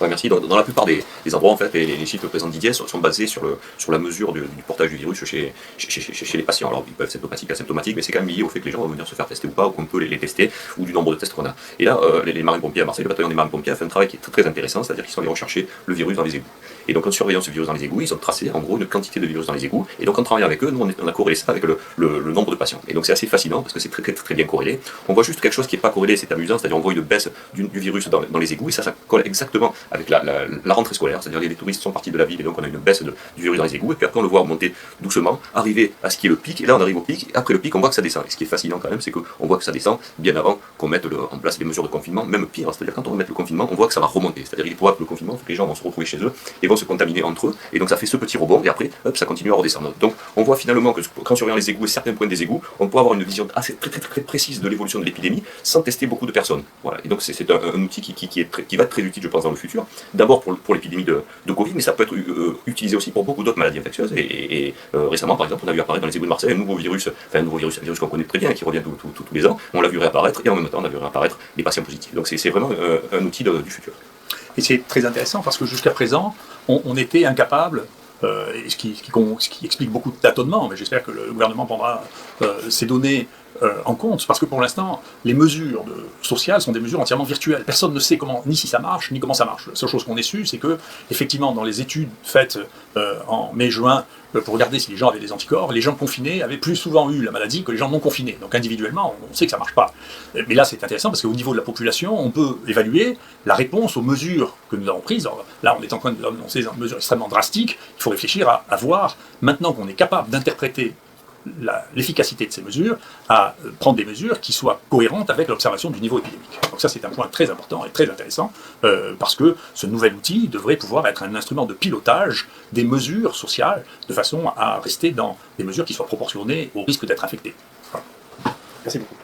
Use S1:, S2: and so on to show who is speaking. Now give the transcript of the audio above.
S1: Ouais, merci. Dans la plupart des endroits, en fait, les chiffres que présente Didier sont basés sur la mesure du portage du virus chez les patients. Alors, ils peuvent être symptomatiques, asymptomatiques, mais c'est quand même lié au fait que les gens vont venir se faire tester ou pas, ou qu'on peut les tester, ou du nombre de tests qu'on a. Et là, les marins-pompiers à Marseille, le bataillon des marins-pompiers a fait un travail qui est très, très intéressant, c'est-à-dire qu'ils sont allés rechercher le virus dans les égouts. Et donc, en surveillant ce virus dans les égouts, ils ont tracé, en gros, une quantité de virus dans les égouts. Et donc, en travaillant avec eux, nous, on a corrélé ça avec le nombre de patients. Et donc, c'est assez fascinant, parce que c'est très, très, très bien corrélé. On voit juste quelque chose qui n'est pas corrélé, c'est amusant, c'est-à-dire on voit une baisse du virus dans les égouts, et ça colle exactement avec la rentrée scolaire, c'est-à-dire les touristes sont partis de la ville, et donc on a une baisse du virus dans les égouts, et puis après on le voit monter doucement, arriver à ce qui est le pic, et là on arrive au pic, et après le pic on voit que ça descend. Et ce qui est fascinant quand même, c'est qu'on voit que ça descend bien avant qu'on mette en place les mesures de confinement, même pire, c'est-à-dire quand on va mettre le confinement, on voit que ça va remonter, c'est-à-dire il est probable que le confinement, que les gens vont se retrouver chez eux, et vont se contaminer entre eux, et donc ça fait ce petit rebond, et après, hop, ça continue à redescendre. Donc on voit finalement que quand on surveille les égouts et certains points des égouts, on peut avoir une vision assez très, très, très précise de l'évolution de l'épidémie, sans tester beaucoup de personnes. Voilà. Et donc c'est un outil qui va être très utile, je pense, dans le futur. D'abord pour l'épidémie de Covid, mais ça peut être utilisé aussi pour beaucoup d'autres maladies infectieuses. Et récemment, par exemple, on a vu apparaître dans les égouts de Marseille un nouveau virus qu'on connaît très bien, qui revient tous les ans. On l'a vu réapparaître, et en même temps, on a vu réapparaître des patients positifs. Donc c'est vraiment un outil du futur.
S2: Et c'est très intéressant parce que jusqu'à présent, on était incapable, ce qui explique beaucoup de tâtonnements, mais j'espère que le gouvernement prendra ces données en compte, parce que pour l'instant, les mesures sociales sont des mesures entièrement virtuelles. Personne ne sait ni si ça marche, ni comment ça marche. La seule chose qu'on ait su, c'est que, effectivement, dans les études faites en mai-juin, pour regarder si les gens avaient des anticorps, les gens confinés avaient plus souvent eu la maladie que les gens non confinés. Donc individuellement, on sait que ça ne marche pas. Mais là, c'est intéressant parce qu'au niveau de la population, on peut évaluer la réponse aux mesures que nous avons prises. Alors, là, on est en train d'annoncer des mesures extrêmement drastiques. Il faut réfléchir à voir, maintenant qu'on est capable d'interpréter l'efficacité de ces mesures, à prendre des mesures qui soient cohérentes avec l'observation du niveau épidémique. Donc ça, c'est un point très important et très intéressant, parce que ce nouvel outil devrait pouvoir être un instrument de pilotage des mesures sociales, de façon à rester dans des mesures qui soient proportionnées au risque d'être infecté. Voilà. Merci beaucoup.